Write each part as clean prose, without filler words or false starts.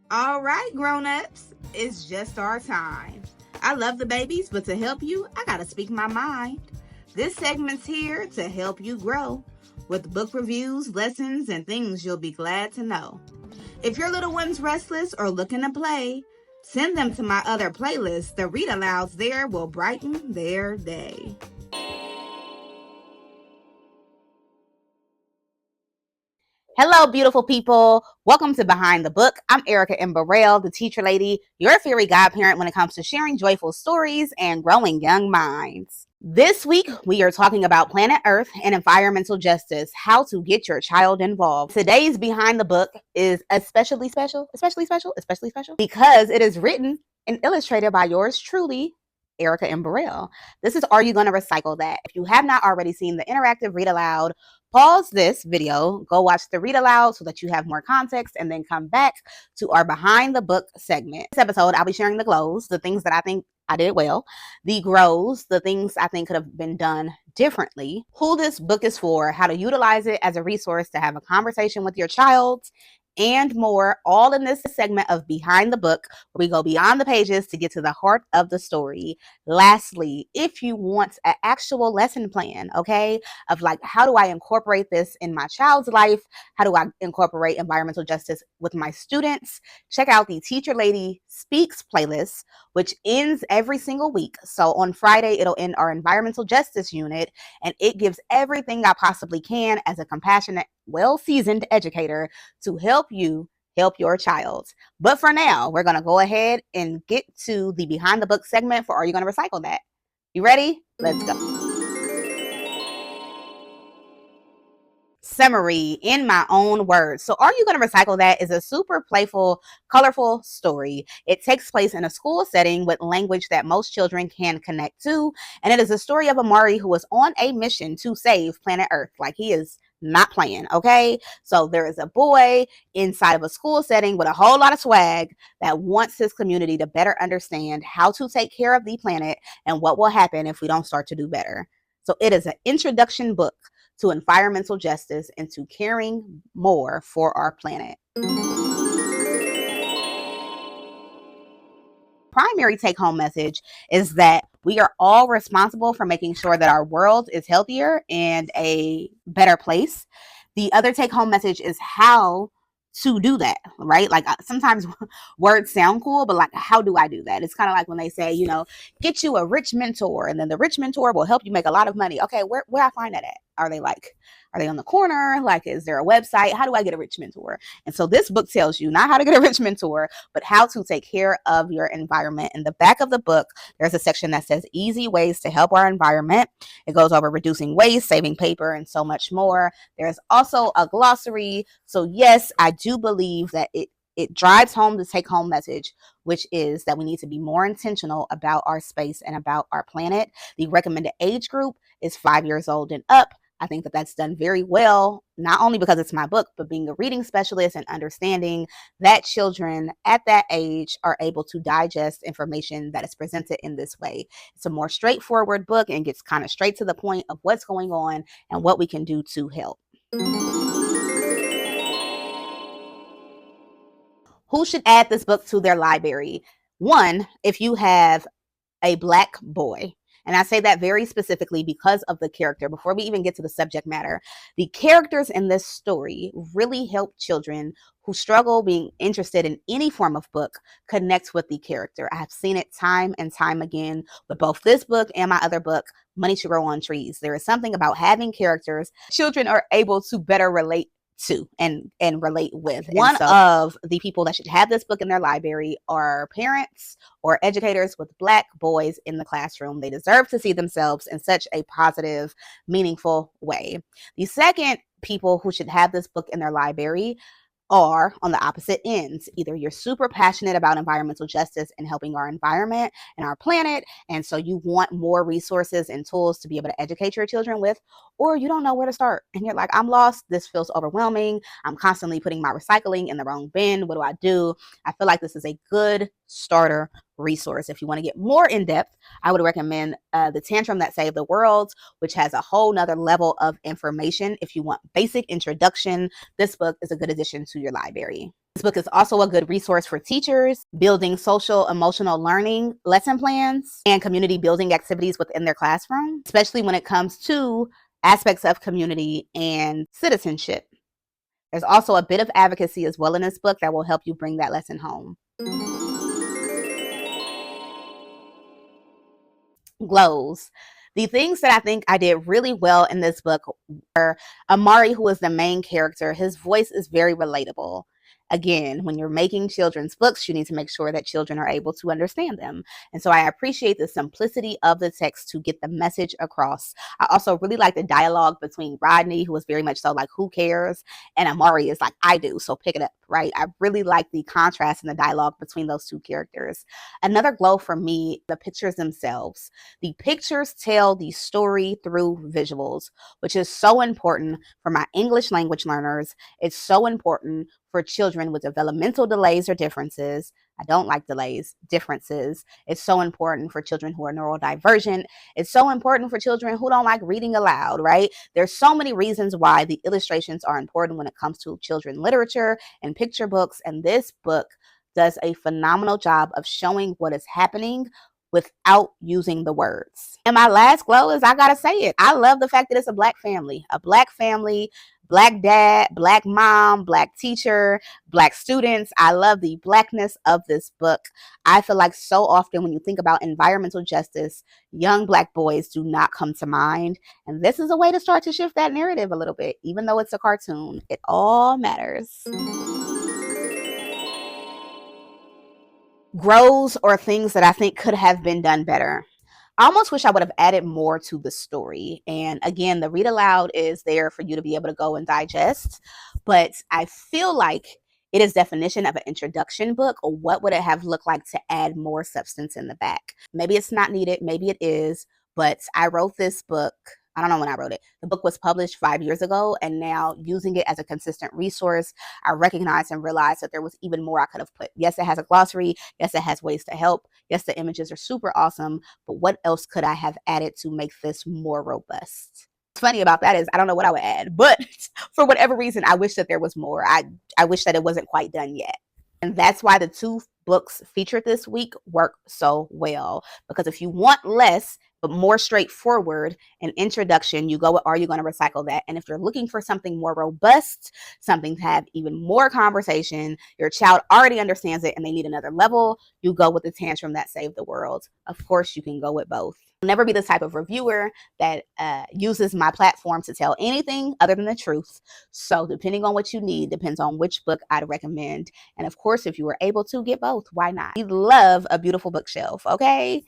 All right, grown-ups, it's just our time. I love the babies, but to help you, I gotta speak my mind. This segment's here to help you grow with book reviews, lessons, and things you'll be glad to know. If your little one's restless or looking to play, send them to my other playlist. The read-alouds there will brighten their day. Hello, beautiful people. Welcome to Behind the Book. I'm Erica M. Burrell, the teacher lady, your fairy godparent when it comes to sharing joyful stories and growing young minds. This week, we are talking about planet Earth and environmental justice, how to get your child involved. Today's Behind the Book is especially special, because it is written and illustrated by yours truly, Erica M. Burrell. This is Are You Gonna Recycle That? If you have not already seen the interactive read aloud, pause this video, go watch the read aloud so that you have more context, and then come back to our Behind the Book segment. This episode, I'll be sharing the glows, the things that I think I did well, the grows, the things I think could have been done differently, who this book is for, how to utilize it as a resource to have a conversation with your child, and more, all in this segment of Behind the Book, where we go beyond the pages to get to the heart of the story. Lastly, if you want an actual lesson plan, okay, of like, how do I incorporate this in my child's life? How do I incorporate environmental justice with my students? Check out the Teacher Lady Speaks playlist, which ends every single week. So on Friday, it'll end our environmental justice unit, and it gives everything I possibly can as a compassionate, well-seasoned educator to help you help your child. But for now, we're going to go ahead and get to the Behind the Book segment for Are You Going to Recycle That? You ready? Let's go. Summary in my own words. So Are You Going to Recycle That is a super playful, colorful story. It takes place in a school setting with language that most children can connect to. And it is a story of Amari who is on a mission to save planet Earth. Like, he is not playing, okay? So there is a boy inside of a school setting with a whole lot of swag that wants his community to better understand how to take care of the planet and what will happen if we don't start to do better. So it is an introduction book to environmental justice and to caring more for our planet. Primary take-home message is that we are all responsible for making sure that our world is healthier and a better place. The other take-home message is how to do that, right? Like, sometimes words sound cool, but like, how do I do that? It's kind of like when they say, get you a rich mentor, and then the rich mentor will help you make a lot of money. Okay, where I find that at? Are they on the corner? Like, is there a website? How do I get a rich mentor? And so this book tells you not how to get a rich mentor, but how to take care of your environment. In the back of the book, there's a section that says easy ways to help our environment. It goes over reducing waste, saving paper, and so much more. There's also a glossary. So yes, I do believe that it drives home the take-home message, which is that we need to be more intentional about our space and about our planet. The recommended age group is 5 years old and up. I think that that's done very well, not only because it's my book, but being a reading specialist and understanding that children at that age are able to digest information that is presented in this way. It's a more straightforward book and gets kind of straight to the point of what's going on and what we can do to help. Who should add this book to their library? One, if you have a Black boy. And I say that very specifically because of the character. Before we even get to the subject matter, the characters in this story really help children who struggle being interested in any form of book connect with the character. I have seen it time and time again with both this book and my other book, Money to Grow on Trees. There is something about having characters children are able to better relate to and relate with. One of the people that should have this book in their library are parents or educators with Black boys in the classroom. They deserve to see themselves in such a positive, meaningful way. The second people who should have this book in their library are on the opposite ends. Either you're super passionate about environmental justice and helping our environment and our planet, and so you want more resources and tools to be able to educate your children with, or you don't know where to start and you're like, I'm lost, this feels overwhelming, I'm constantly putting my recycling in the wrong bin, what do? I feel like this is a good starter resource. If you want to get more in depth, I would recommend The Tantrum That Saved the World, which has a whole nother level of information. If you want basic introduction, this book is a good addition to your library. This book is also a good resource for teachers building social emotional learning lesson plans and community building activities within their classroom, especially when it comes to aspects of community and citizenship. There's also a bit of advocacy as well in this book that will help you bring that lesson home. Glows. The things that I think I did really well in this book were Amari, who is the main character. His voice is very relatable. Again, when you're making children's books, you need to make sure that children are able to understand them. And so I appreciate the simplicity of the text to get the message across. I also really like the dialogue between Rodney, who is very much so like, who cares? And Amari is like, I do, so pick it up, right? I really like the contrast in the dialogue between those two characters. Another glow for me, the pictures themselves. The pictures tell the story through visuals, which is so important for my English language learners. It's so important for children with developmental delays or differences. I don't like delays, differences. It's so important for children who are neurodivergent. It's so important for children who don't like reading aloud, right? There's so many reasons why the illustrations are important when it comes to children literature and picture books. And this book does a phenomenal job of showing what is happening without using the words. And my last glow is, I gotta say it, I love the fact that it's a Black family, Black dad, Black mom, Black teacher, Black students. I love the Blackness of this book. I feel like so often when you think about environmental justice, young Black boys do not come to mind. And this is a way to start to shift that narrative a little bit. Even though it's a cartoon, it all matters. Grows or things that I think could have been done better. I almost wish I would have added more to the story. And again, the read aloud is there for you to be able to go and digest. But I feel like it is definition of an introduction book. Or what would it have looked like to add more substance in the back? Maybe it's not needed. Maybe it is. But I wrote this book. I don't know when I wrote it. The book was published 5 years ago, and now using it as a consistent resource, I recognized and realized that there was even more I could have put. Yes, it has a glossary. Yes, it has ways to help. Yes, the images are super awesome, but what else could I have added to make this more robust? What's funny about that is I don't know what I would add, but for whatever reason, I wish that there was more. I wish that it wasn't quite done yet. And that's why the two books featured this week work so well. Because if you want less, but more straightforward, an introduction, you go with, are you going to recycle that? And if you're looking for something more robust, something to have even more conversation, your child already understands it and they need another level, you go with The Tantrum That Saved the World. Of course, you can go with both. I'll never be the type of reviewer that uses my platform to tell anything other than the truth. So depending on what you need, depends on which book I'd recommend. And of course, if you were able to get both, why not? We love a beautiful bookshelf, okay?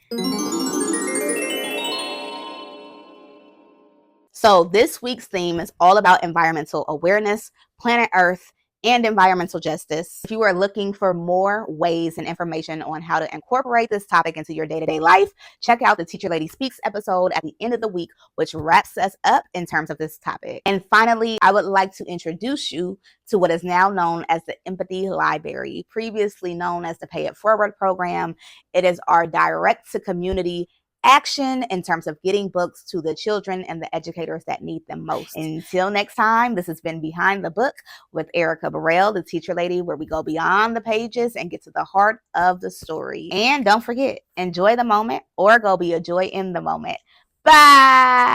So this week's theme is all about environmental awareness, planet Earth, and environmental justice. If you are looking for more ways and information on how to incorporate this topic into your day-to-day life, check out the Teacher Lady Speaks episode at the end of the week, which wraps us up in terms of this topic. And finally, I would like to introduce you to what is now known as the Empathy Library, previously known as the Pay It Forward program. It is our direct-to-community action in terms of getting books to the children and the educators that need them most. Until next time, this has been Behind the Book with Erica Burrell, the Teacher Lady, where we go beyond the pages and get to the heart of the story. And don't forget, enjoy the moment or go be a joy in the moment. Bye.